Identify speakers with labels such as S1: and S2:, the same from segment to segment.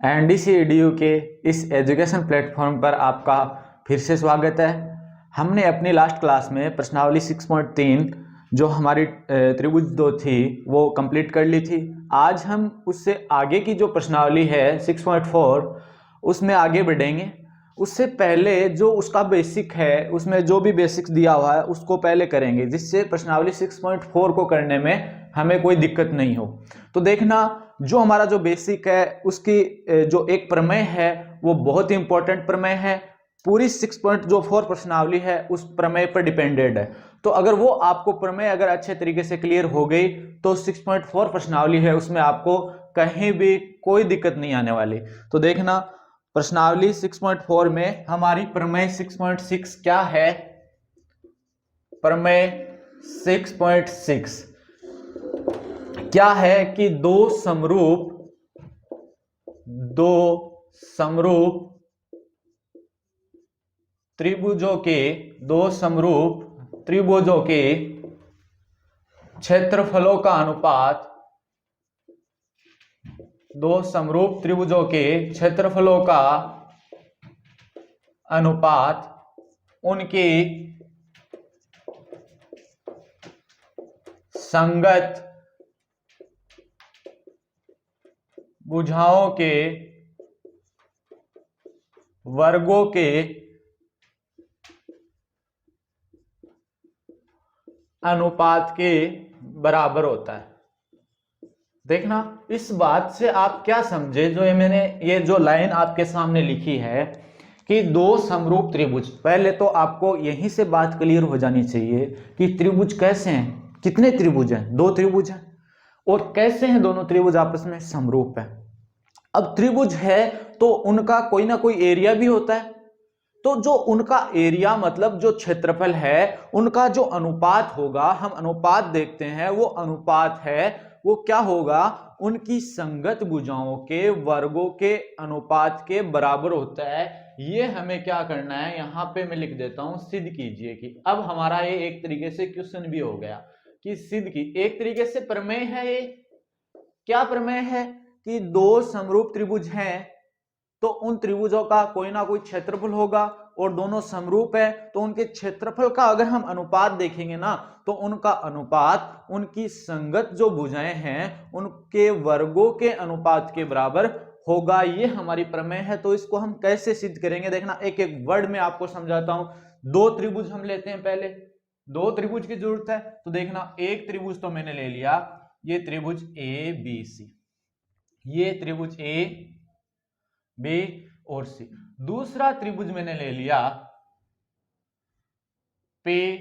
S1: NDC-EDU के इस education platform पर आपका फिर से स्वागत है। हमने अपनी लास्ट क्लास में प्रश्नावली 6.3 जो हमारी त्रिभुज 2 थी वो कंप्लीट कर ली थी। आज हम उससे आगे की जो प्रश्नावली है 6.4 उसमें आगे बढ़ेंगे। उससे पहले जो उसका बेसिक है उसमें जो भी बेसिक्स दिया हुआ है उसको पहले करेंगे, जिससे प्रश्नावली 6.4 को करने में हमें कोई दिक्कत नहीं हो। तो देखना, जो हमारा जो बेसिक है उसकी जो एक प्रमेय है वो बहुत ही इंपॉर्टेंट प्रमेय है। पूरी 6.4 प्रश्नावली है उस प्रमेय पर डिपेंडेड है। तो अगर वो आपको प्रमेय अगर अच्छे तरीके से क्लियर हो गई तो 6.4 प्रश्नावली है उसमें आपको कहीं भी कोई दिक्कत नहीं आने वाली। तो देखना, प्रश्नावली 6.4 में हमारी प्रमेय 6.6 क्या है। प्रमेय 6.6 क्या है कि दो समरूप त्रिभुजों के क्षेत्रफलों का अनुपात, दो समरूप त्रिभुजों के क्षेत्रफलों का अनुपात उनकी संगत भुजाओं के वर्गों के अनुपात के बराबर होता है। देखना, इस बात से आप क्या समझे, जो मैंने ये जो लाइन आपके सामने लिखी है कि दो समरूप त्रिभुज, पहले तो आपको यहीं से बात क्लियर हो जानी चाहिए कि त्रिभुज कैसे हैं, कितने त्रिभुज हैं, दो त्रिभुज हैं, और कैसे हैं दोनों त्रिभुज आपस में समरूप है। अब त्रिभुज है तो उनका कोई ना कोई एरिया भी होता है, तो जो उनका एरिया मतलब जो क्षेत्रफल है उनका जो अनुपात होगा, हम अनुपात देखते हैं, वो अनुपात है वो क्या होगा, उनकी संगत भुजाओं के वर्गों के अनुपात के बराबर होता है। ये हमें क्या करना है, यहां पे मैं लिख देता हूं, सिद्ध कीजिए कि अब हमारा ये एक तरीके से क्वेश्चन भी हो गया कि सिद्ध की, एक तरीके से प्रमेय है। ये क्या प्रमेय है कि दो समरूप त्रिभुज हैं तो उन त्रिभुजों का कोई ना कोई क्षेत्रफल होगा, और दोनों समरूप है तो उनके क्षेत्रफल का अगर हम अनुपात देखेंगे ना तो उनका अनुपात उनकी संगत जो भुजाएं हैं उनके वर्गों के अनुपात के बराबर होगा। ये हमारी प्रमेय है। तो इसको हम कैसे सिद्ध करेंगे, देखना, एक एक वर्ड में आपको समझाता हूं। दो त्रिभुज हम लेते हैं, पहले दो त्रिभुज की जरूरत है। तो देखना, एक त्रिभुज तो मैंने ले लिया, ये त्रिभुज ए बी सी, ये त्रिभुज ए बी और सी। दूसरा त्रिभुज मैंने ले लिया पी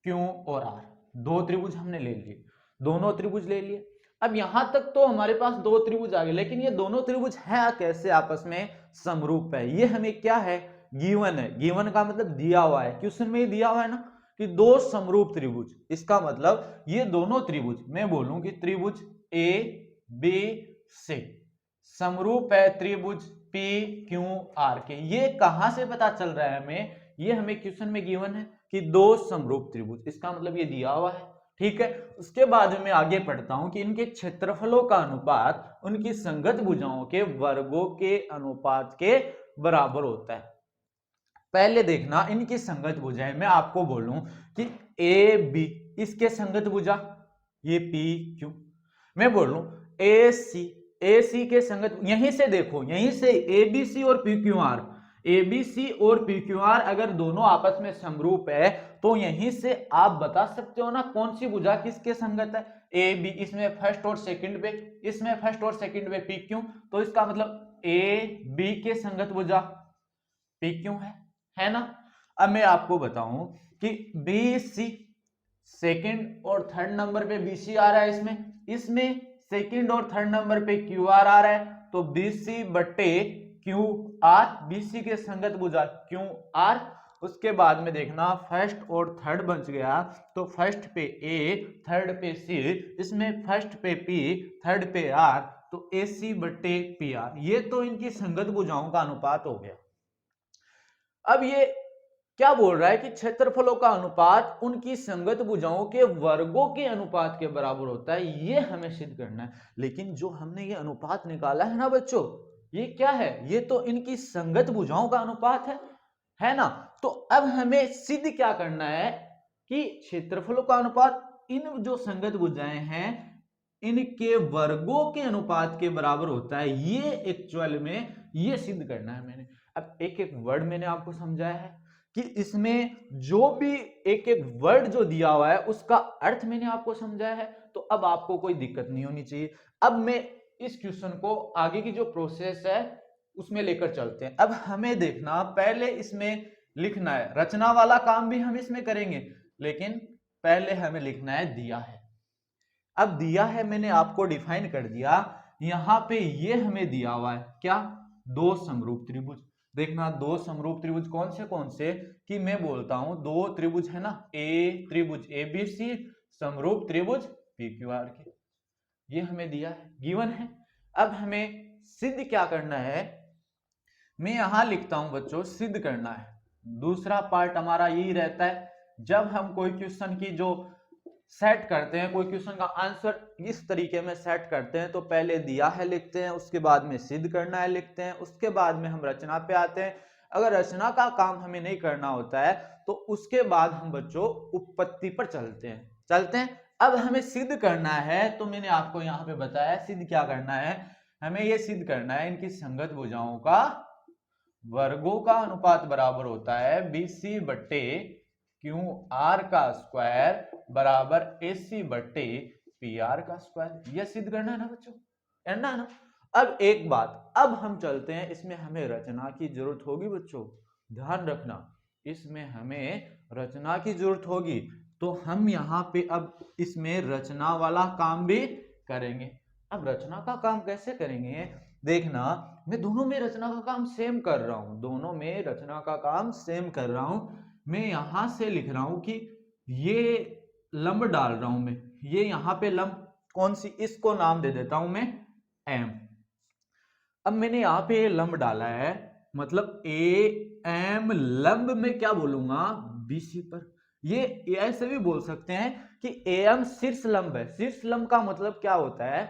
S1: क्यू और आर, दो त्रिभुज हमने ले लिए, दोनों त्रिभुज ले लिए। अब यहां तक तो हमारे पास दो त्रिभुज आ गए, लेकिन ये दोनों त्रिभुज है कैसे आपस में समरूप है, ये हमें क्या है, गिवन है। गिवन का मतलब दिया हुआ है, क्वेश्चन में ही दिया हुआ है ना कि दो समरूप त्रिभुज, इसका मतलब ये दोनों त्रिभुज, मैं बोलूं कि त्रिभुज ए बी सी समरूप है त्रिभुज पी क्यू आर के। ये कहां से पता चल रहा है हमें, ये हमें क्वेश्चन में गिवन है कि दो समरूप त्रिभुज, इसका मतलब ये दिया हुआ है। ठीक है, उसके बाद मैं आगे पढ़ता हूं कि इनके क्षेत्रफलों का अनुपात उनकी संगत भुजाओं के वर्गों के अनुपात के बराबर होता है। पहले देखना, इनकी संगत भुजाएं, मैं आपको बोलूं कि ए बी, इसके संगत भुजा ये पी क्यू, मैं बोलूं ए सी के संगत, यहीं से देखो, यहीं से ए बी सी और P Q R, A B C और पी क्यू आर अगर दोनों आपस में समरूप है तो यहीं से आप बता सकते हो ना कौन सी भुजा किसके संगत है। ए बी, इसमें फर्स्ट और सेकंड पे, इसमें फर्स्ट और सेकंड पे पी क्यू, तो इसका मतलब ए बी के संगत भुजा पी क्यू है ना। अब मैं आपको बताऊं कि बी सी, सेकंड और थर्ड नंबर पे बी सी आ रहा है, इसमें सेकंड और थर्ड नंबर पे क्यू आर आ रहा है, तो बी सी बट्टे क्यू आर, बी सी के संगत भुजा क्यू आर। उसके बाद में देखना, फर्स्ट और थर्ड बच गया, तो फर्स्ट पे ए थर्ड पे सी, इसमें फर्स्ट पे पी थर्ड पे आर, तो ए सी बट्टे पी आर, ये तो इनकी संगत भुजाओं का अनुपात हो गया। अब ये क्या बोल रहा है कि क्षेत्रफलों का अनुपात उनकी संगत भुजाओं के वर्गों के अनुपात के बराबर होता है, ये हमें सिद्ध करना है। लेकिन जो हमने ये अनुपात निकाला है ना बच्चों, ये क्या है, ये तो इनकी संगत भुजाओं का अनुपात है ना। तो अब हमें सिद्ध क्या करना है कि क्षेत्रफलों का अनुपात इन जो संगत भुजाएं हैं इनके वर्गों के अनुपात के बराबर होता है, ये एक्चुअल में ये सिद्ध करना है मैंने। अब एक एक वर्ड मैंने आपको समझाया है कि इसमें जो भी एक एक वर्ड जो दिया हुआ है उसका अर्थ मैंने आपको समझाया है, तो अब आपको कोई दिक्कत नहीं होनी चाहिए। अब मैं इस क्वेश्चन को आगे की जो प्रोसेस है उसमें लेकर चलते हैं। अब हमें देखना, पहले इसमें लिखना है, रचना वाला काम भी हम इसमें करेंगे, लेकिन पहले हमें लिखना है दिया है। अब दिया है मैंने आपको डिफाइन कर दिया, यहां पे ये हमें दिया हुआ है क्या, दो समरूप त्रिभुज। देखना दो समरूप त्रिभुज कौन से कि मैं बोलता हूं दो त्रिभुज है ना, ए त्रिभुज एबीसी समरूप त्रिभुज पीक्यूआर के, ये हमें दिया है, गिवन है। अब हमें सिद्ध क्या करना है, मैं यहां लिखता हूं बच्चों सिद्ध करना है। दूसरा पार्ट हमारा यही रहता है, जब हम कोई क्वेश्चन की जो सेट करते हैं, कोई क्वेश्चन का आंसर इस तरीके में सेट करते हैं, तो पहले दिया है लिखते हैं, उसके बाद में सिद्ध करना है लिखते हैं, उसके बाद में हम रचना पे आते हैं। अगर रचना का काम हमें नहीं करना होता है तो उसके बाद हम बच्चों उत्पत्ति पर चलते हैं। अब हमें सिद्ध करना है, तो मैंने आपको यहाँ पे बताया सिद्ध क्या करना है, हमें यह सिद्ध करना है इनकी संगत भुजाओं का वर्गों का अनुपात बराबर होता है BC बट्टे QR का स्क्वायर बराबर AC बट्टे PR का स्क्वायर। यह सिद्ध करना है ना बच्चों, करना है ना। अब एक बात, अब हम चलते हैं, इसमें हमें रचना की जरूरत होगी बच्चों, ध्यान रखना, इसमें हमें रचना की जरूरत होगी, तो हम यहाँ पे अब इसमें रचना वाला काम भी करेंगे। अब रचना का काम कैसे करेंगे, देखना मैं दोनों में रचना का काम सेम कर रहा हूं, दोनों में रचना का काम सेम कर रहा हूं। मैं यहां से लिख रहा हूं कि ये लंब डाल रहा हूं मैं, ये यहां पे लंब कौन सी, इसको नाम दे देता हूं मैं M। अब मैंने यहां पे लंब डाला है, मतलब AM लंब में क्या बोलूंगा BC पर। ये ऐसे भी बोल सकते हैं कि AM शीर्ष लंब है। शीर्ष लंब का मतलब क्या होता है,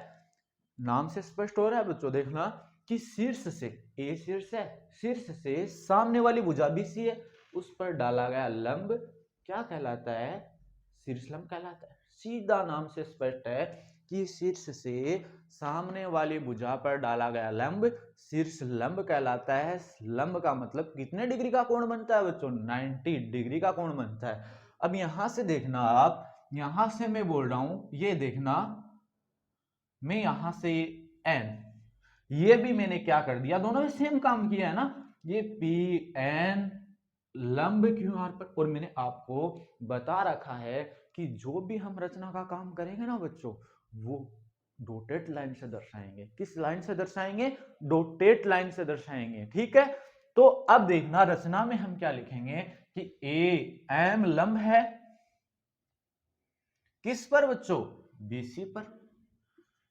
S1: नाम से स्पष्ट हो रहा है बच्चों, देखना कि शीर्ष से, ए शीर्ष है, शीर्ष से सामने वाली भुजा BC है, उस पर डाला गया लंब क्या कहलाता है, शीर्ष लंब कहलाता है। सीधा नाम से स्पष्ट है कि शीर्ष से सामने वाली भुजा पर डाला गया लंब शीर्ष लंब कहलाता है। लंब का मतलब कितने डिग्री का कोण बनता है बच्चों, 90 डिग्री का कोण बनता है। अब यहां से देखना आप, यहां से मैं बोल रहा हूं, ये देखना मैं यहां से N, ये भी मैंने क्या कर दिया, दोनों में सेम काम किया है ना, ये PN लंब QR पर, और मैंने आपको बता रखा है कि जो भी हम रचना का काम करेंगे ना बच्चों, वो डॉटेड लाइन से दर्शाएंगे। किस लाइन से दर्शाएंगे, डॉटेड लाइन से दर्शाएंगे, ठीक है। तो अब देखना रचना में हम क्या लिखेंगे कि AM लंब है किस पर बच्चों, BC पर।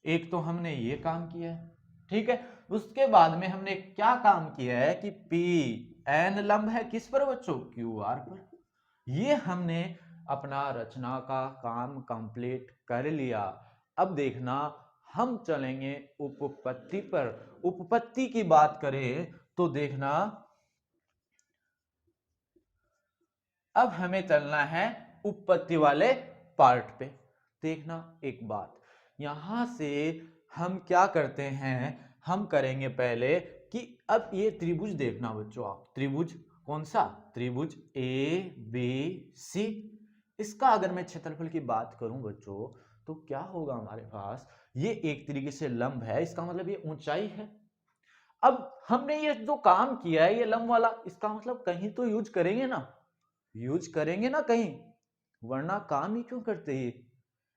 S1: एक तो हमने ये काम किया है, ठीक है। उसके बाद में हमने क्या काम किया है कि PN लंब है किस पर बच्चों, QR पर। ये हमने अपना रचना का काम कंप्लीट कर लिया। अब देखना हम चलेंगे उपपत्ति पर। उपपत्ति की बात करें तो देखना अब हमें चलना है उपपत्ति वाले पार्ट पे। देखना एक बात, यहां से हम क्या करते हैं, हम करेंगे पहले कि अब ये त्रिभुज देखना बच्चों आप, त्रिभुज कौन सा, त्रिभुज ABC। इसका अगर मैं क्षेत्रफल की बात करूं बच्चों तो क्या होगा हमारे पास, ये एक तरीके से लंब है, इसका मतलब ये ऊंचाई है। अब हमने ये जो काम किया है ये लंब वाला, इसका मतलब कहीं तो यूज करेंगे ना, यूज करेंगे ना कहीं, वरना काम ही क्यों करते ये,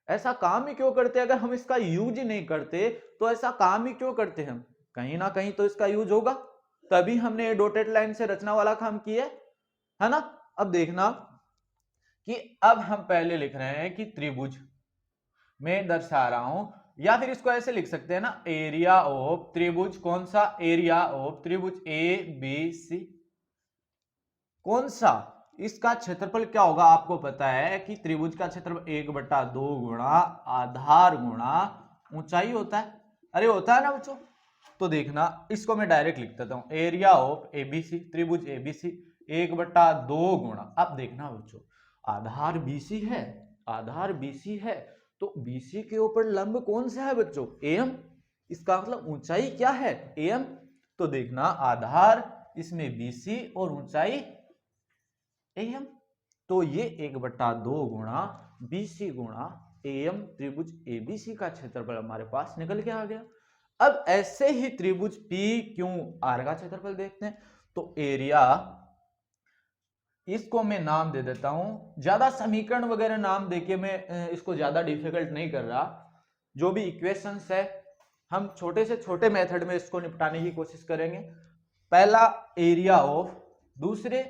S1: ऐसा काम ही क्यों करते, अगर हम इसका यूज ही नहीं करते तो ऐसा काम ही क्यों करते हम, कहीं ना कहीं तो इसका यूज होगा, तभी हमने डॉटेड लाइन से रचना वाला काम किया है ना। अब देखना कि अब हम पहले लिख रहे हैं कि त्रिभुज में दर्शा रहा हूं, या फिर इसको ऐसे लिख सकते हैं ना, एरिया ऑफ त्रिभुज, कौन सा, एरिया ऑफ त्रिभुज ABC। कौन सा, इसका क्षेत्रफल क्या होगा, आपको पता है कि त्रिभुज का क्षेत्रफल 1/2 गुणा आधार गुणा ऊंचाई होता है, अरे होता है ना बच्चों। तो देखना इसको मैं डायरेक्ट लिख देता हूं, एरिया ऑफ एबीसी, त्रिभुज एबीसी 1/2 गुणा, अब देखना बच्चों आधार बीसी है, आधार बीसी है तो बीसी के ऊपर लंब कौन सा है बच्चों, एम, इसका मतलब ऊंचाई क्या है, एम। तो देखना आधार इसमें बीसी और ऊंचाई एम, तो ये 1/2 गुणा बीसी गुणा एम त्रिभुज एबीसी का क्षेत्रफल हमारे पास निकल के आ गया। अब ऐसे ही त्रिभुज पी क्यू आर का क्षेत्रफल देखते हैं। तो एरिया, इसको मैं नाम दे देता हूं, ज्यादा समीकरण वगैरह नाम देके मैं इसको ज्यादा डिफिकल्ट नहीं कर रहा, जो भी इक्वेशंस है हम छोटे से छोटे मेथड में इसको निपटाने की कोशिश करेंगे। पहला एरिया ऑफ, दूसरे,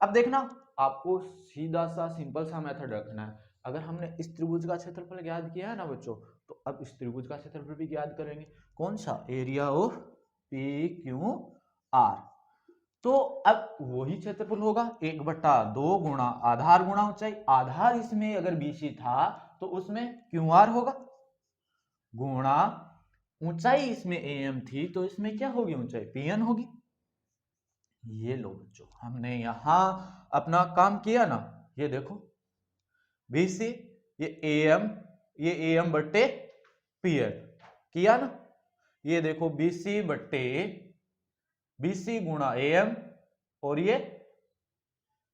S1: अब देखना आपको सीधा सा सिंपल सा मेथड रखना है। अगर हमने इस त्रिभुज का क्षेत्रफल ज्ञात किया है ना बच्चों, तो अब इस त्रिभुज का क्षेत्रफल भी ज्ञात करेंगे। कौन सा, area of P Q are. तो अब वही क्षेत्रफल होगा 1/2 गुणा आधार गुणा ऊंचाई, आधार इसमें अगर बीसी था तो उसमें क्यू आर होगा, गुणा ऊंचाई इसमें एम थी तो इसमें क्या होगी, ऊंचाई पीएन होगी। ये लो बच्चों हमने यहां अपना काम किया ना, ये देखो बीसी, ये एम बट्टे पीएन किया ना, ये देखो बीसी बट्टे बीसी गुणा एम और ये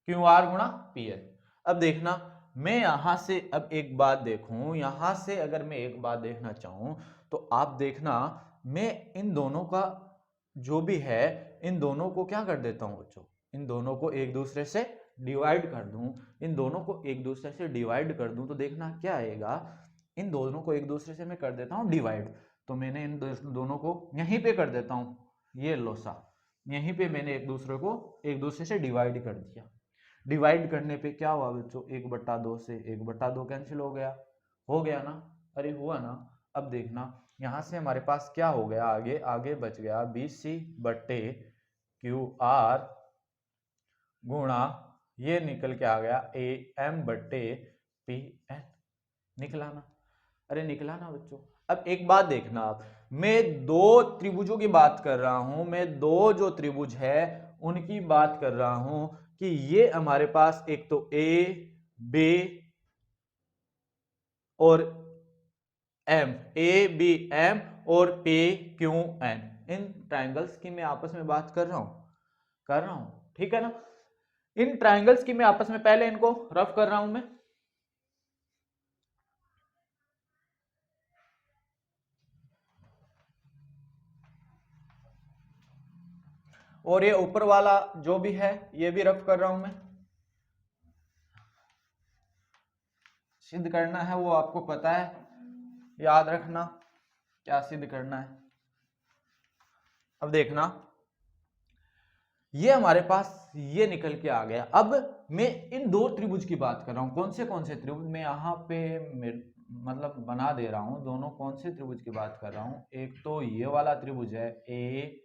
S1: क्यू आर गुणा पीएन। अब देखना मैं यहां से अब एक बात देखूं, यहां से अगर मैं एक बात देखना चाहूं तो आप देखना मैं इन दोनों का जो भी है इन दोनों को क्या कर देता हूं बच्चों, इन दोनों को एक दूसरे से डिवाइड कर दूं, इन दोनों को एक दूसरे से डिवाइड कर दूं तो देखना क्या आएगा, इन दोनों को एक दूसरे से मैं कर देता हूं डिवाइड। तो मैंने इन दोनों को यहीं पे कर देता हूं, ये लोसा यहीं पे मैंने एक दूसरे को एक दूसरे से डिवाइड कर दिया। डिवाइड करने पे क्या हुआ बच्चों, 1/2 से 1/2 कैंसिल हो गया ना, अरे हुआ ना। अब देखना यहां से हमारे पास क्या हो गया, आगे आगे बच गया बीसी बट्टे क्यू आर गुणा ये निकल के आ गया ए एम बट्टे पी एन, निकला ना, अरे निकला ना बच्चों। अब एक बात देखना आप, मैं दो त्रिभुजों की बात कर रहा हूं, मैं दो जो त्रिभुज है उनकी बात कर रहा हूं कि ये हमारे पास एक तो ए बी और एम, ए बी एम और पी क्यू एन, इन ट्राइंगल्स की मैं आपस में बात कर रहा हूं, ठीक है ना। इन ट्राइंगल्स की मैं आपस में पहले इनको रफ कर रहा हूं मैं, और ये ऊपर वाला जो भी है ये भी रफ कर रहा हूं मैं। सिद्ध करना है वो आपको पता है, याद रखना क्या सिद्ध करना है। अब देखना ये हमारे पास ये निकल के आ गया। अब मैं इन दो त्रिभुज की बात कर रहा हूं, कौन से त्रिभुज मैं यहाँ पे मतलब बना दे रहा हूं, दोनों कौन से त्रिभुज की बात कर रहा हूं। एक तो ये वाला त्रिभुज है ए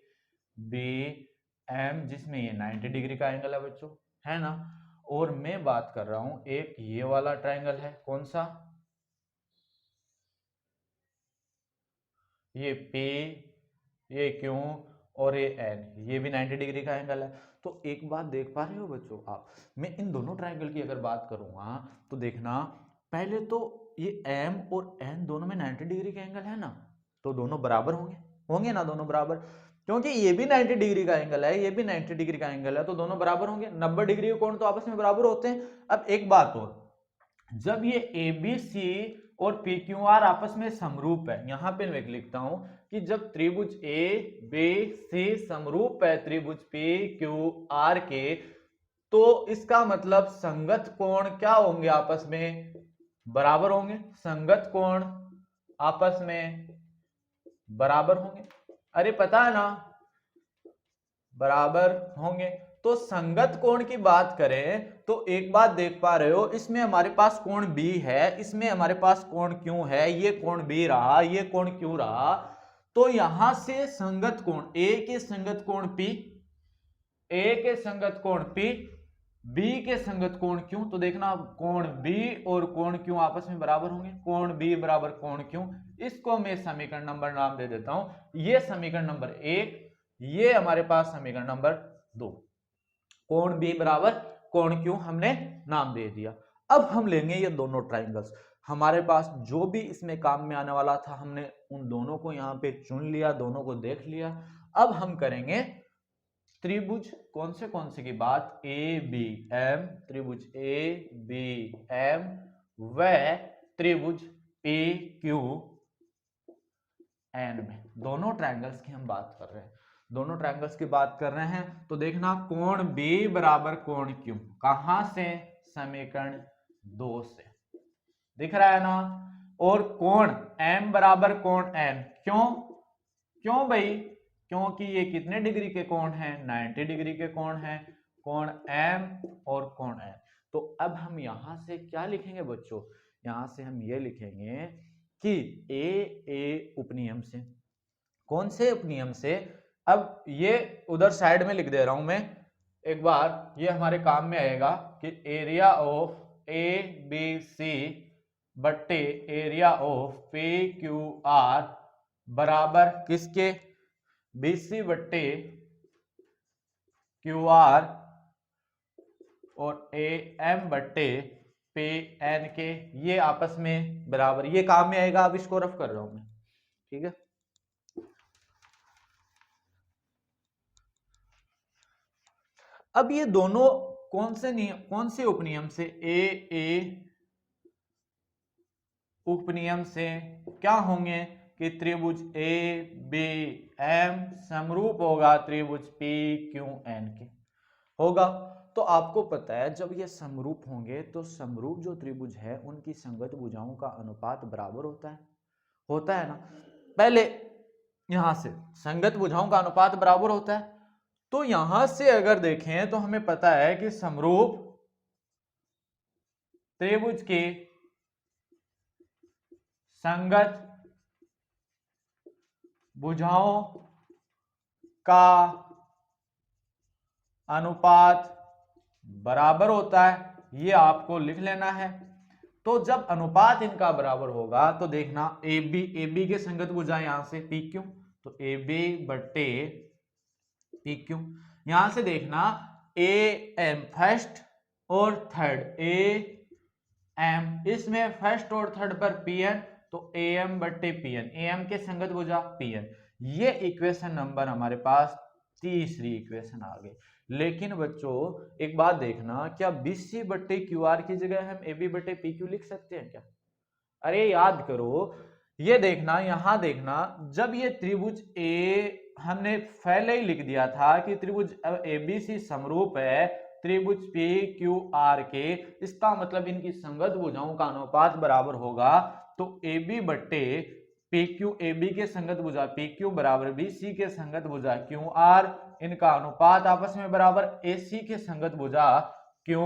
S1: बी एम जिसमें ये 90 डिग्री का एंगल है बच्चों, है ना। और मैं बात कर रहा हूं एक ये वाला ट्राइंगल है, कौन सा, ये P, ये Q और ये N, ये भी 90 डिग्री का एंगल है। तो एक बात देख पा रहे हो बच्चों आप, मैं इन दोनों ट्राइंगल की अगर बात करूंगा तो देखना पहले तो ये M और N दोनों में 90 डिग्री का एंगल है ना, तो दोनों बराबर होंगे ना, दोनों बराबर, क्योंकि ये भी 90 डिग्री का एंगल है, ये भी 90 डिग्री का एंगल है, तो दोनों बराबर होंगे। 90 डिग्री के कोण तो आपस में बराबर होते हैं। अब एक बात और, जब ये ABC और PQR आपस में समरूप है, यहां पे मैं लिखता हूं कि जब त्रिभुज ABC समरूप है त्रिभुज PQR के, तो इसका मतलब संगत कोण क्या होंगे, आपस में बराबर होंगे, संगत कोण आपस में बराबर होंगे। अरे पता है ना, बराबर होंगे। तो संगत कोण की बात करें तो एक बात देख पा रहे हो, इसमें हमारे पास कोण B है, इसमें हमारे पास कोण Q है, ये कोण B रहा, ये कोण Q रहा। तो यहां से संगत कोण A के संगत कोण P, A के संगत कोण P बी के संगत कोण क्यों, तो देखना कोण बी और कोण क्यों आपस में बराबर होंगे, कोण बी बराबर कोण क्यों, इसको मैं समीकरण नंबर नाम दे देता हूं, ये समीकरण नंबर 1, ये हमारे पास समीकरण नंबर 2, कोण बी बराबर कोण क्यों हमने नाम दे दिया। अब हम लेंगे ये दोनों ट्राइंगल्स, हमारे पास जो भी इसमें काम में आने वाला था हमने उन दोनों को यहां पे चुन लिया, दोनों को देख लिया। अब हम करेंगे त्रिभुज कौन से की बात, ए बी एम, त्रिभुज ए बी एम व त्रिभुज पी क्यू एन में, दोनों ट्रायंगल्स की हम बात कर रहे हैं, दोनों ट्रायंगल्स की बात कर रहे हैं। तो देखना कोण बी बराबर कोण क्यू, कहां से, समीकरण 2 से, दिख रहा है ना। और कोण एम बराबर कोण एन, क्यों क्यों भाई, क्योंकि ये कितने डिग्री के कोण हैं, 90 डिग्री के कोण हैं, कोण एम और कोण एन। तो अब हम यहां से क्या लिखेंगे बच्चों, यहां से हम ये लिखेंगे कि ए उपनियम से, कौन से उपनियम से, अब ये उधर साइड में लिख दे रहा हूं मैं एक बार, ये हमारे काम में आएगा कि area of A B C बट्टे area of P Q R बराबर किसके, BC बट्टे QR और AM बट्टे PN के, ये आपस में बराबर, ये काम में आएगा, अब इसको रफ कर रहा हूं मैं, ठीक है। अब ये दोनों कौन से नियम, कौन से उपनियम से, ए उपनियम से क्या होंगे कि त्रिभुज ए बी एम समरूप होगा त्रिभुज पी क्यू एन के, होगा। तो आपको पता है जब ये समरूप होंगे तो समरूप जो त्रिभुज है उनकी संगत भुजाओं का अनुपात बराबर होता है ना। पहले यहां से संगत भुजाओं का अनुपात बराबर होता है, तो यहां से अगर देखें तो हमें पता है कि समरूप त्रिभुज के संगत भुजाओं का अनुपात बराबर होता है, ये आपको लिख लेना है। तो जब अनुपात इनका बराबर होगा तो देखना ए बी के संगत भुजा यहां से पी क्यू, तो ए बी बट्टे पी क्यू, यहां से देखना ए एम फर्स्ट और थर्ड, ए एम, इसमें फर्स्ट और थर्ड पर पी एन, तो ए एम बट्टे पी एन, ए एम के संगत भुजा पी एन, ये इक्वेशन नंबर हमारे पास तीसरी इक्वेशन आ गई। लेकिन बच्चों एक बात देखना, क्या BC बट्टे क्यू आर की जगह हम AB बट्टे पी क्यू लिख सकते हैं क्या, अरे याद करो, ये देखना, यहां देखना, जब ये त्रिभुज ए हमने पहले ही लिख दिया था कि त्रिभुज ABC समरूप है त्रिभुज पी क्यू आर के, इसका मतलब इनकी संगत भुजाओं का अनुपात बराबर होगा, तो AB बट्टे पी क्यू, AB के संगत भुजा पी क्यू बराबर BC के संगत भुजा क्यू आर, इनका अनुपात आपस में बराबर AC के संगत भुजा क्यू,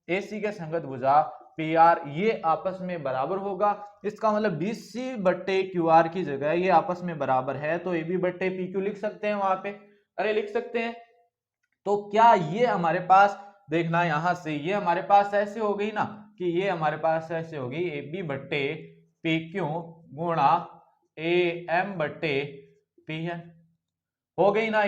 S1: AC के संगत भुजा पी आर, ये आपस में बराबर होगा। इसका मतलब BC बट्टे क्यू आर की जगह ये आपस में बराबर है, तो AB बट्टे पी क्यू लिख सकते हैं वहां पे, अरे लिख सकते हैं। तो क्या ये हमारे पास देखना, यहां से ये हमारे पास ऐसे हो गई ना कि ये हमारे पास ऐसे होगी AB बट्टे पी क्यू गुणा AM बट्टे पी एन, हो गई ना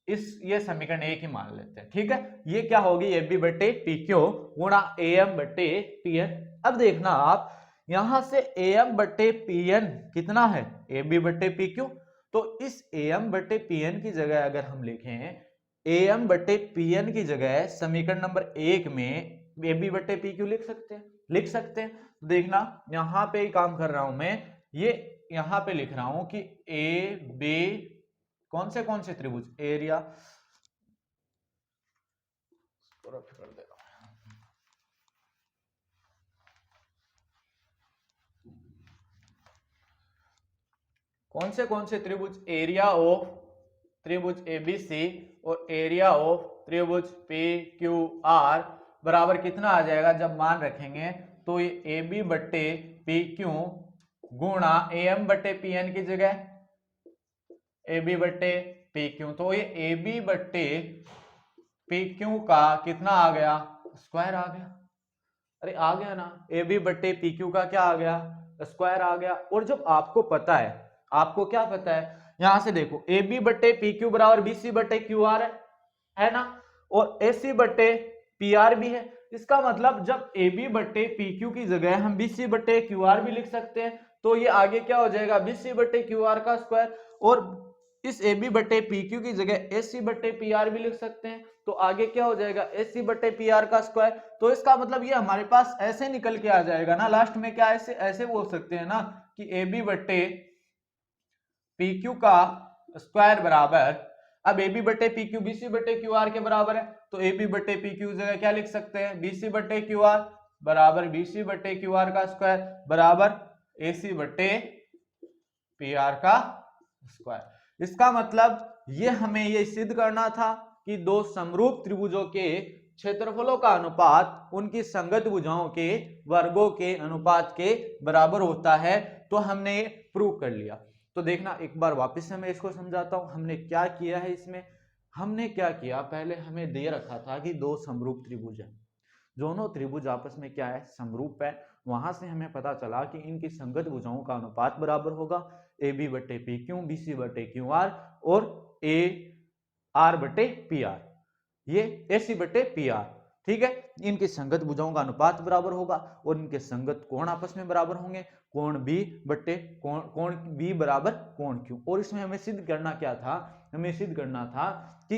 S1: ये समीकरण एक ही मान लेते हैं, ठीक है। ये क्या होगी, AB बट्टे पी क्यू गुणा AM बट्टे पी एन। अब देखना आप यहां से AM बट्टे पी एन कितना है, AB बट्टे पी क्यू, तो इस AM बट्टे पी एन की जगह अगर हम लिखें AM बट्टे पी एन की जगह समीकरण नंबर 1 में AB बट्टे पी क्यू लिख सकते हैं। देखना यहां पे ही काम कर रहा हूं मैं, ये यहां पे लिख रहा हूं कि ए बी कौन से त्रिभुज, एरिया कर दे रहा हूं, कौन से त्रिभुज, एरिया ऑफ त्रिभुज ABC और एरिया ऑफ त्रिभुज PQR बराबर कितना आ जाएगा, जब मान रखेंगे तो ये AB बट्टे PQ गुणा AM बट्टे PN की जगह AB बट्टे PQ, तो ये AB बट्टे पी क्यू का कितना आ गया, स्क्वायर आ गया। अरे आ गया ना, ए बी बट्टे पी क्यू का क्या आ गया, स्क्वायर आ गया। और जब आपको पता है, आपको क्या पता है, यहां से देखो ए बी बट्टे पी क्यू बराबर बी सी बट्टे क्यू आर है ना, और ए सी बट्टे पी आर भी है। इसका मतलब जब ए बी बट्टे पी क्यू की जगह हम बी सी बट्टे क्यू आर भी लिख सकते हैं, तो ये आगे क्या हो जाएगा, बी सी बट्टे क्यू आर का स्क्वायर। और इस ए बी बट्टे पी क्यू की जगह ए सी बट्टे पी आर भी लिख सकते हैं, तो आगे क्या हो जाएगा, ए सी बट्टे पी आर का स्क्वायर। तो इसका मतलब ये हमारे पास ऐसे निकल के आ जाएगा ना, लास्ट में क्या ऐसे ऐसे बोल सकते हैं ना कि ए बी बट्टे पी क्यू का स्क्वायर बराबर, अब ए बी बट्टे पी क्यू बी सी बट्टे क्यू आर के बराबर है, तो ए बी बट्टे पी क्यू जगह क्या लिख सकते हैं, बी सी बट्टे क्यू आर बराबर बी सी बट्टे क्यू आर का स्क्वायर बराबर ए सी बट्टे पी आर का स्क्वायर। इसका मतलब ये हमें ये सिद्ध करना था कि दो समरूप त्रिभुजों के क्षेत्रफलों का अनुपात उनकी संगत भुजाओं के वर्गों के अनुपात के बराबर होता है। तो हमने ये प्रूव कर लिया। तो देखना एक बार वापस से मैं इसको समझाता हूं, हमने क्या किया है इसमें। हमने क्या किया, पहले हमें दे रखा था कि दो समरूप त्रिभुज है, दोनों त्रिभुज आपस में क्या है, समरूप है। वहां से हमें पता चला कि इनकी संगत भुजाओं का अनुपात बराबर होगा ए बी बट्टे पी क्यू बी सी बट्टे क्यू आर और ए आर बट्टे पी आर, ये ए सी बट्टे पी आर। ठीक है, इनकी संगत भुजाओं का अनुपात बराबर होगा और इनके संगत कोण आपस में बराबर होंगे, कोण बी बट्टे कोण बी बराबर कोण क्यू। और इसमें हमें सिद्ध करना क्या था, हमें सिद्ध करना था कि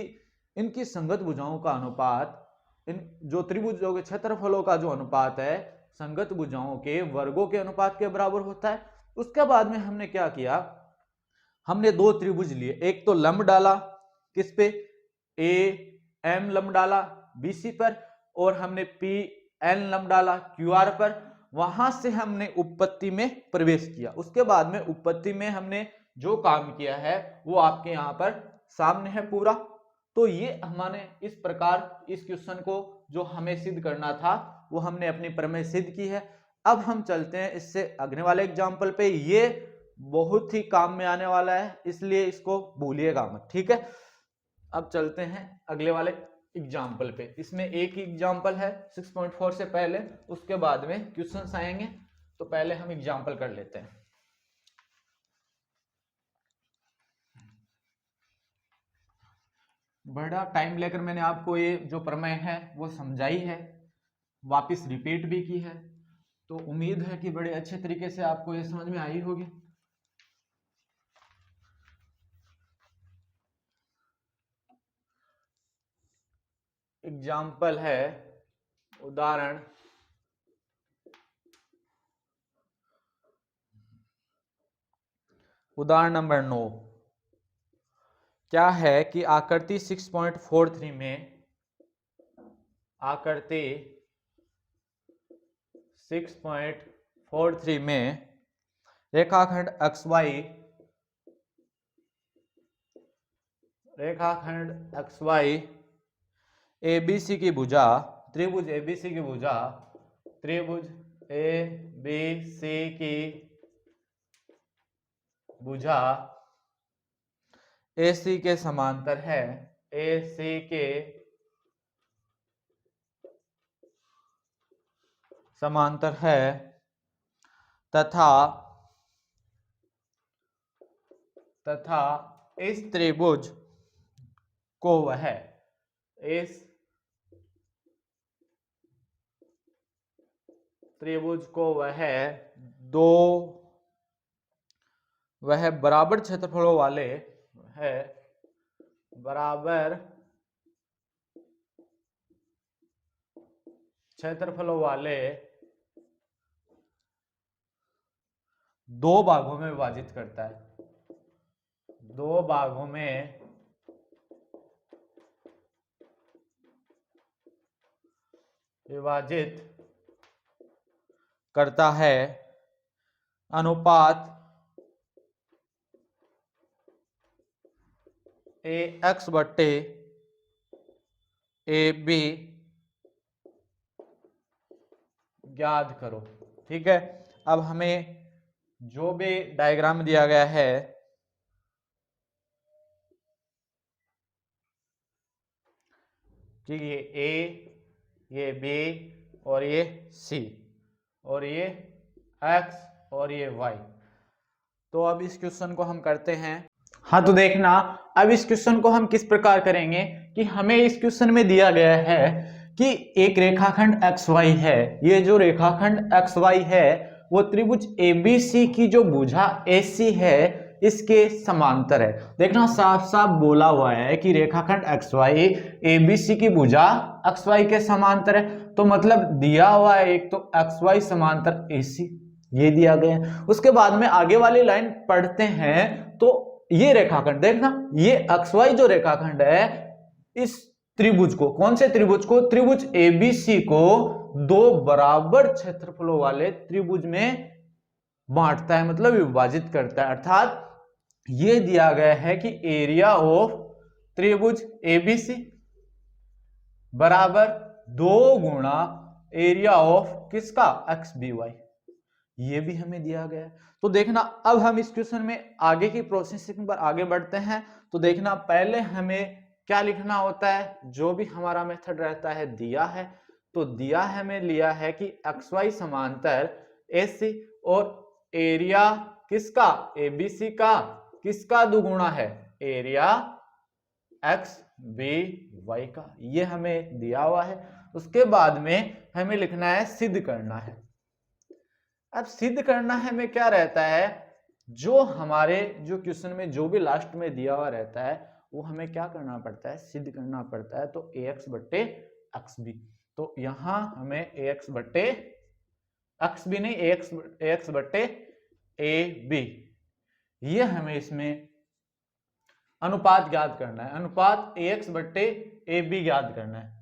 S1: इनकी संगत भुजाओं का अनुपात, इन जो त्रिभुजों के क्षेत्रफलों का जो अनुपात है संगत भुजाओं के वर्गों के अनुपात के बराबर होता है। उसके बाद में हमने क्या किया, हमने दो त्रिभुज लिए, एक तो लंब डाला किस पे, ए एम लंब डाला बीसी पर, और हमने पी एन लंब डाला क्यू आर पर। वहां से हमने उत्पत्ति में प्रवेश किया। उसके बाद में उत्पत्ति में हमने जो काम किया है वो आपके यहां पर सामने है पूरा। तो ये हमने इस प्रकार इस क्वेश्चन को जो हमें सिद्ध करना था वो हमने अपनी प्रमेय सिद्ध की है। अब हम चलते हैं इससे अगले वाले एग्जाम्पल पे, ये बहुत ही काम में आने वाला है इसलिए इसको भूलिएगा मत, ठीक है। अब चलते हैं अगले वाले एग्जाम्पल पे। इसमें एक ही एग्जाम्पल है 6.4 से पहले, उसके बाद में क्वेश्चंस आएंगे। तो पहले हम एग्जाम्पल कर लेते हैं। बड़ा टाइम लेकर मैंने आपको ये जो प्रमेय है वो समझाई है, वापस रिपीट भी की है, तो उम्मीद है कि बड़े अच्छे तरीके से आपको ये समझ में आई होगी। एग्जाम्पल है उदाहरण नंबर 9। क्या है कि आकृति 6.43 में, आकृति 6.43 में रेखाखंड XY ABC की भुजा, त्रिभुज ABC की भुजा, त्रिभुज ABC की भुजा AC के समांतर है, AC के समांतर है, तथा इस त्रिभुज को वह, इस त्रिभुज को वह बराबर क्षेत्रफलों वाले है, बराबर क्षेत्रफलों वाले दो भागों में विभाजित करता है, दो भागों में विभाजित करता है, अनुपात AX बट्टे AB ज्ञात करो। ठीक है, अब हमें जो भी डायग्राम दिया गया है कि ये ए, ये बी और ये सी और ये एक्स और ये वाई। तो अब इस क्वेश्चन को हम करते हैं। हाँ तो देखना, अब इस क्वेश्चन को हम किस प्रकार करेंगे कि हमें इस क्वेश्चन में दिया गया है कि एक रेखाखंड XY है। ये जो रेखाखंड XY है वो त्रिभुज ABC की जो भुजा AC है इसके समांतर है। देखना साफ साफ बोला हुआ है कि रेखाखंड XY ABC की भुजा XY के समांतर है। तो मतलब दिया हुआ है एक तो XY समांतर AC, ये दिया गया है। उसके बाद में आगे वाली लाइन पढ़ते हैं तो ये रेखाखंड देखना, ये XY जो रेखाखंड है इस त्रिभुज को, कौन से त्रिभुज को, त्रिभुज ABC को दो बराबर क्षेत्रफलों वाले त्रिभुज में बांटता है, मतलब विभाजित करता है। अर्थात ये दिया गया है कि एरिया ऑफ त्रिभुज ABC बराबर 2 गुणा एरिया ऑफ किसका, XBY, ये भी हमें दिया गया है। तो देखना अब हम इस क्वेश्चन में आगे की प्रोसेसिंग पर आगे बढ़ते हैं। तो देखना पहले हमें क्या लिखना होता है, जो भी हमारा मेथड रहता है दिया है तो दिया है हमें लिया है कि XY समांतर AC और एरिया किसका, ABC का किसका दुगुना है, एरिया XBY का, ये हमें दिया हुआ है। उसके बाद में हमें लिखना है सिद्ध करना है। अब सिद्ध करना है में क्या रहता है, जो हमारे जो क्वेश्चन में जो भी लास्ट में दिया हुआ रहता है वो हमें क्या करना पड़ता है, सिद्ध करना पड़ता है। तो AX बट्टे XB, तो यहां हमें AX बट्टे XB नहीं, AX बट्टे AB, ये हमें इसमें अनुपात ज्ञात करना है। अनुपात AX बट्टे AB ज्ञात करना है,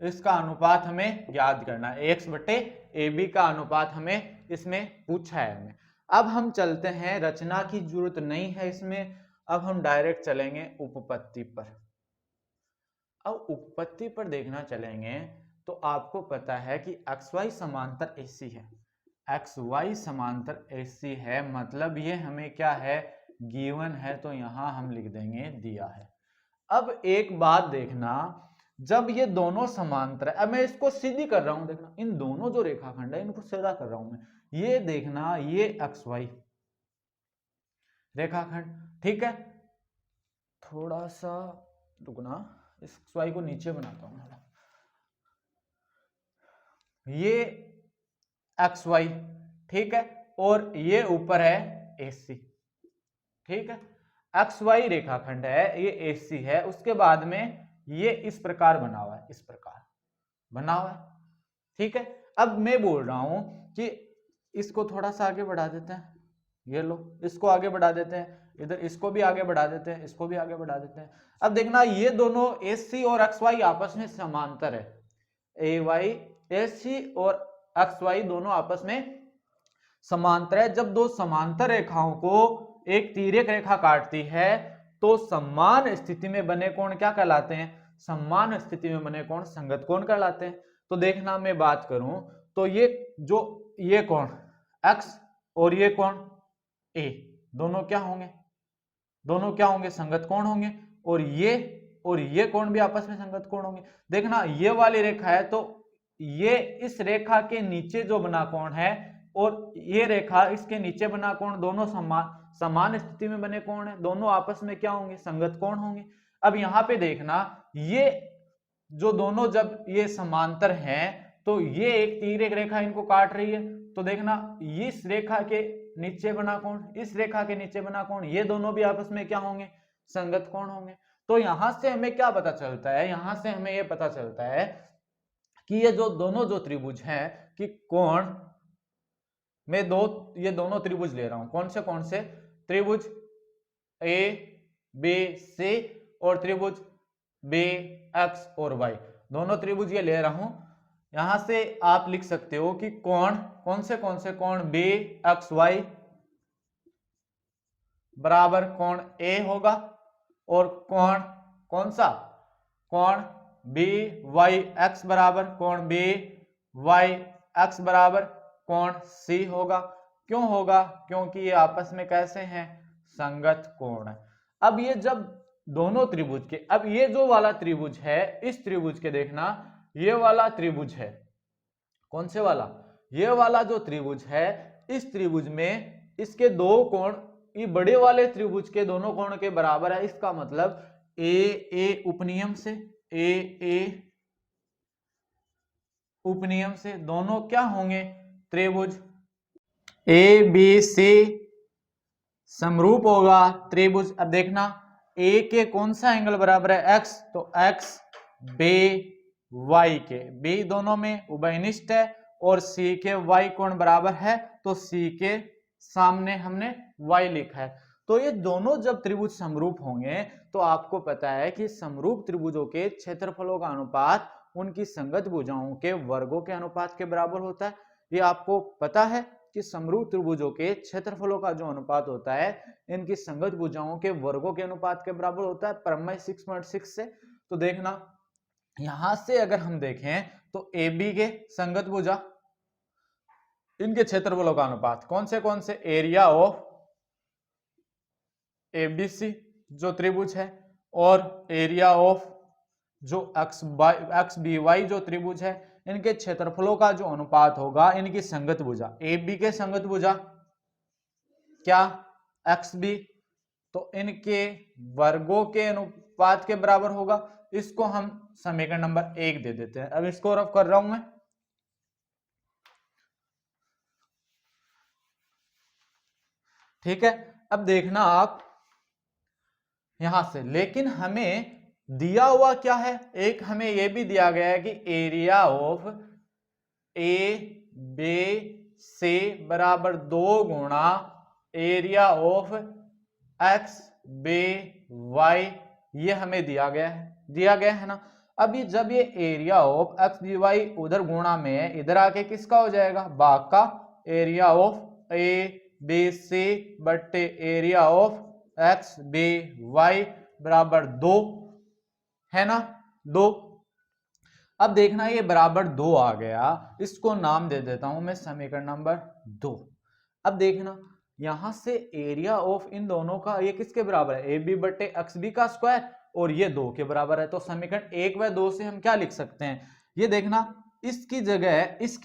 S1: इसका अनुपात हमें ज्ञात करना है। AX बट्टे AB का अनुपात हमें इसमें पूछा है हमें। अब हम चलते हैं, रचना की जरूरत नहीं है इसमें, अब हम डायरेक्ट चलेंगे उपपत्ति पर। अब उपपत्ति पर देखना चलेंगे तो आपको पता है कि XY समांतर AC है, XY समांतर AC है, मतलब ये हमें क्या है, गिवन है, तो यहां हम लिख देंगे दिया है। अब एक बात देखना, जब ये दोनों समांतर है, अब मैं इसको सीधी कर रहा हूं, देखना इन दोनों जो रेखाखंड है इनको सीधा कर रहा हूं मैं, ये देखना ये XY रेखाखंड, ठीक है, थोड़ा सा रुकना, इस XY को नीचे बनाता हूं, ये XY, ठीक है, और ये ऊपर है AC, ठीक है, XY रेखाखंड है, ये AC है। उसके बाद में ये इस प्रकार बना हुआ है, इस प्रकार बना हुआ है, ठीक है। अब मैं बोल रहा हूं कि इसको थोड़ा सा आगे बढ़ा देते हैं, ये लो इसको आगे बढ़ा देते हैं, इधर इसको भी आगे बढ़ा देते हैं, इसको भी आगे बढ़ा देते हैं। अब देखना ये दोनों AC और XY आपस में समांतर है, AC और XY दोनों आपस में समांतर है। जब दो समांतर रेखाओं को एक तिर्यक रेखा काटती है तो समान स्थिति में बने कोण क्या कहलाते हैं, समान स्थिति में बने कोण संगत कोण कहलाते हैं। तो देखना मैं बात करूं तो ये जो ये कोण X और ये कोण A दोनों क्या होंगे, दोनों क्या होंगे, संगत कोण होंगे, और ये कोण भी आपस में संगत कोण होंगे। देखना ये वाली रेखा है तो ये इस रेखा के नीचे जो बना कोण है और ये रेखा इसके नीचे बना कोण, दोनों समान स्थिति में बने कोण है, दोनों आपस में क्या होंगे, संगत कोण होंगे। अब यहाँ पे देखना ये जो दोनों जब ये समांतर हैं तो ये एक तिर्यक रेखा इनको काट रही है, तो देखना इस रेखा के नीचे बना कोण, इस रेखा के नीचे बना कोण, ये दोनों भी आपस में क्या होंगे, संगत कोण होंगे। तो यहां से हमें क्या पता चलता है, यहां से हमें ये पता चलता है कि ये जो दोनों जो त्रिभुज हैं कि कोण मैं ये दोनों त्रिभुज ले रहा हूं, कौन से त्रिभुज ABC और त्रिभुज BX और Y, दोनों त्रिभुज ये ले रहा हूं। यहां से आप लिख सकते हो कि कोण कौन से कोण BXY बराबर कोण A होगा, और कोण कौन सा, कोण BYX बराबर कोण BYX बराबर कोण C होगा। क्यों होगा, क्योंकि ये आपस में कैसे हैं, संगत कोण है। अब ये जब दोनों त्रिभुज के, अब ये जो वाला त्रिभुज है इस त्रिभुज के देखना, ये वाला त्रिभुज है, कौन से वाला, ये वाला जो त्रिभुज है, इस त्रिभुज में इसके दो कोण ये बड़े वाले त्रिभुज के दोनों कोण के बराबर है। इसका मतलब ए उपनियम से, ए उपनियम से दोनों क्या होंगे, त्रिभुज। ए बी सी समरूप होगा त्रिभुज। अब देखना ए के कौन सा एंगल बराबर है, एक्स, तो एक्स बे वाई के, बी दोनों में उभयनिष्ठ है, और सी के वाई कोण बराबर है, तो सी के सामने हमने वाई लिखा है। तो ये दोनों जब त्रिभुज समरूप होंगे तो आपको पता है कि समरूप त्रिभुजों के क्षेत्रफलों का अनुपात उनकी संगत भुजाओं के वर्गों के अनुपात के बराबर होता है। ये आपको पता है कि समरूप त्रिभुजों के क्षेत्रफलों का जो अनुपात होता है इनकी संगत भुजाओं के वर्गों के अनुपात के बराबर होता है, प्रमेय 6.6 से। तो देखना यहां से अगर हम देखें तो ए बी के संगत भुजा इनके क्षेत्रफलों का अनुपात कौन से, एरिया ऑफ एबीसी जो त्रिभुज है, और एरिया ऑफ जो एक्स बी वाई जो त्रिभुज है, इनके क्षेत्रफलों का जो अनुपात होगा इनकी संगत भुजा, ए बी के संगत भुजा क्या, एक्स बी, तो इनके वर्गों के अनुपात के बराबर होगा। इसको हम समीकरण नंबर 1 दे देते हैं। अब इसको रफ कर रहा हूं मैं, ठीक है। अब देखना आप यहां से, लेकिन हमें दिया हुआ क्या है, एक हमें यह भी दिया गया है कि area of A B C बराबर 2 गुणा area of X B Y, ये हमें दिया गया है ना। अब ये जब ये area of X B Y उधर गुणा में है, इधर आके किसका हो जाएगा, भाग का, area of A B C बट्टे area of X B Y बराबर 2 है ना, 2। अब देखना ये बराबर 2 आ गया, इसको नाम दे देता हूं मैं समीकरण नंबर 2। अब देखना यहां से एरिया ऑफ इन दोनों का ये किसके बराबर है, ए बी बट्टे एक्स बी का स्क्वायर, और ये 2 के बराबर है। तो समीकरण 1 व 2 से हम क्या लिख सकते हैं, ये देखना इसकी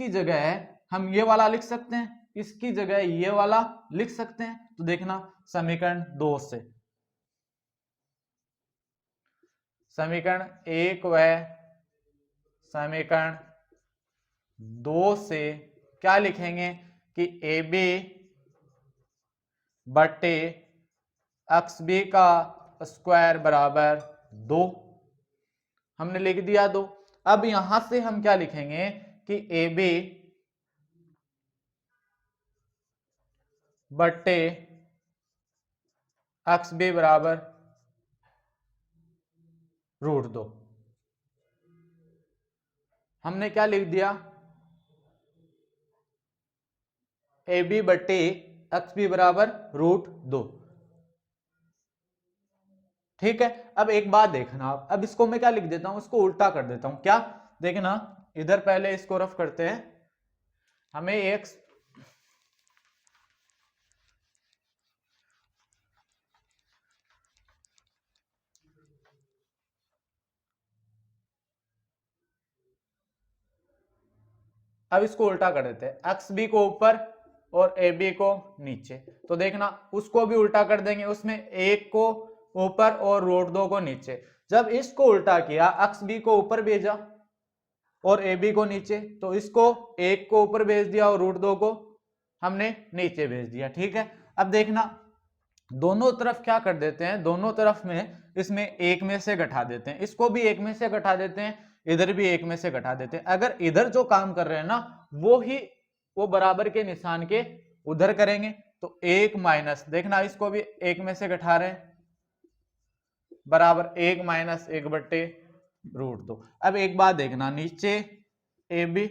S1: जगह हम ये वाला लिख सकते हैं, इसकी जगह ये वाला लिख सकते हैं। तो देखना समीकरण 2 से, समीकरण 1 व समीकरण 2 से क्या लिखेंगे कि ए बी बट्टे एक्स बी का स्क्वायर बराबर 2, हमने लिख दिया 2। अब यहां से हम क्या लिखेंगे कि ए बी बट्टे एक्स बी बराबर √2, हमने क्या लिख दिया, ए बी बट्टे एक्स बी बराबर √2, ठीक है। अब एक बात देखना, अब इसको मैं क्या लिख देता हूं, इसको उल्टा कर देता हूं, क्या देखना, इधर पहले इसको रफ करते हैं, हमें एक्स अब इसको उल्टा कर देते हैं, एक्स बी को ऊपर और ए बी को नीचे। तो देखना उसको भी उल्टा कर देंगे, उसमें 1 को ऊपर और √2 को नीचे। जब इसको उल्टा किया, एक्स बी को ऊपर भेजा और ए बी को नीचे, तो इसको 1 को ऊपर भेज दिया और √2 को हमने नीचे भेज दिया, ठीक है। अब देखना दोनों तरफ क्या कर देते हैं, दोनों तरफ में इसमें 1 में से घटा देते हैं, इसको भी 1 में से घटा देते हैं, इधर भी 1 में से घटा देते हैं। अगर इधर जो काम कर रहे हैं ना वो बराबर के निशान के उधर करेंगे, तो 1 माइनस, देखना इसको भी 1 में से घटा रहे हैं, बराबर 1 माइनस 1 बट्टे √2। अब एक बात देखना, नीचे ए बी,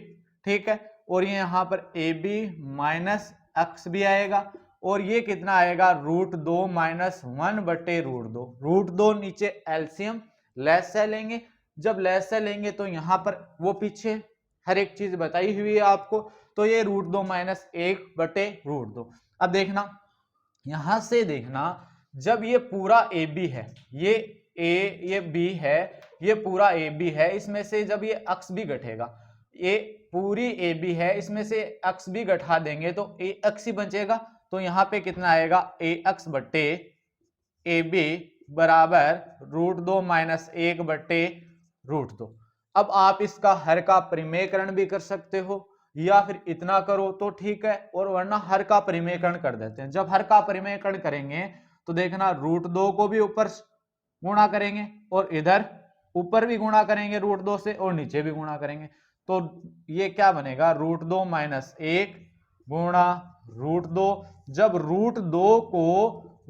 S1: ठीक है, और ये यहां पर ए बी माइनस एक्स भी आएगा, और ये कितना आएगा, √2 माइनस 1 बट्टे √2। √2 नीचे एलसीएम लेस से लेंगे, जब लेस से लेंगे तो यहां पर वो पीछे हर एक चीज बताई हुई है आपको, तो ये √2 माइनस 1 बटे √2। अब देखना यहां से देखना, जब ये पूरा ए बी है, ये ये बी है, ये पूरा ए बी है, इसमें से जब ये अक्स भी घटेगा, ये पूरी ए बी है, इसमें से अक्स भी घटा देंगे तो ए अक्स ही बचेगा। तो यहाँ पे कितना आएगा, ए अक्स बट्टे ए बी बराबर √2 माइनस 1 बट्टे √2। अब आप इसका हर का परिमेयकरण भी कर सकते हो, या फिर इतना करो तो ठीक है, और वरना हर का परिमेयकरण कर देते हैं। जब हर का परिमेयकरण करेंगे तो देखना √2 को भी ऊपर गुणा करेंगे और इधर ऊपर भी गुणा करेंगे √2 से और नीचे भी गुणा करेंगे, तो ये क्या बनेगा, √2 माइनस 1 गुणा √2। जब √2 को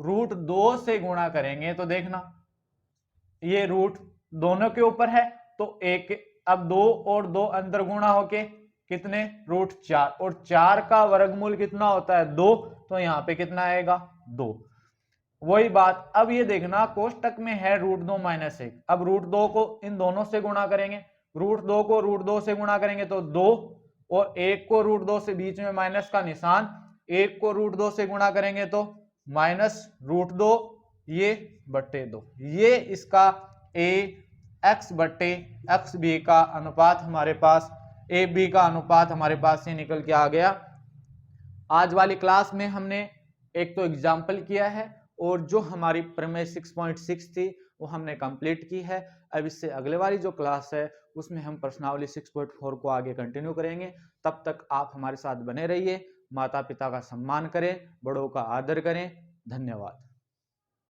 S1: √2 से गुणा करेंगे तो देखना ये रूट दोनों के ऊपर है, तो एक, अब 2 और 2 अंदर गुणा होके कितने, √4, और 4 का वर्गमूल कितना होता है, 2, तो यहाँ पे कितना आएगा, 2। वही बात, अब ये देखना कोष्टक में है √2 माइनस 1, अब √2 को इन दोनों से गुणा करेंगे, √2 को √2 से गुणा करेंगे तो 2, और 1 को √2 से, बीच में माइनस का निशान, 1 को √2 से गुणा करेंगे तो माइनस √2 ये बट्टे 2। ये इसका ए एक्स बट्टे एक्स बी का अनुपात हमारे पास, ए बी का अनुपात हमारे पास ये निकल के आ गया। आज वाली क्लास में हमने एक तो एग्जाम्पल किया है, और जो हमारी प्रमेय 6.6 थी वो हमने कंप्लीट की है। अब इससे अगले वाली जो क्लास है उसमें हम प्रश्नावली 6.4 को आगे कंटिन्यू करेंगे। तब तक आप हमारे साथ बने रहिए। माता पिता का सम्मान करें, बड़ों का आदर करें। धन्यवाद।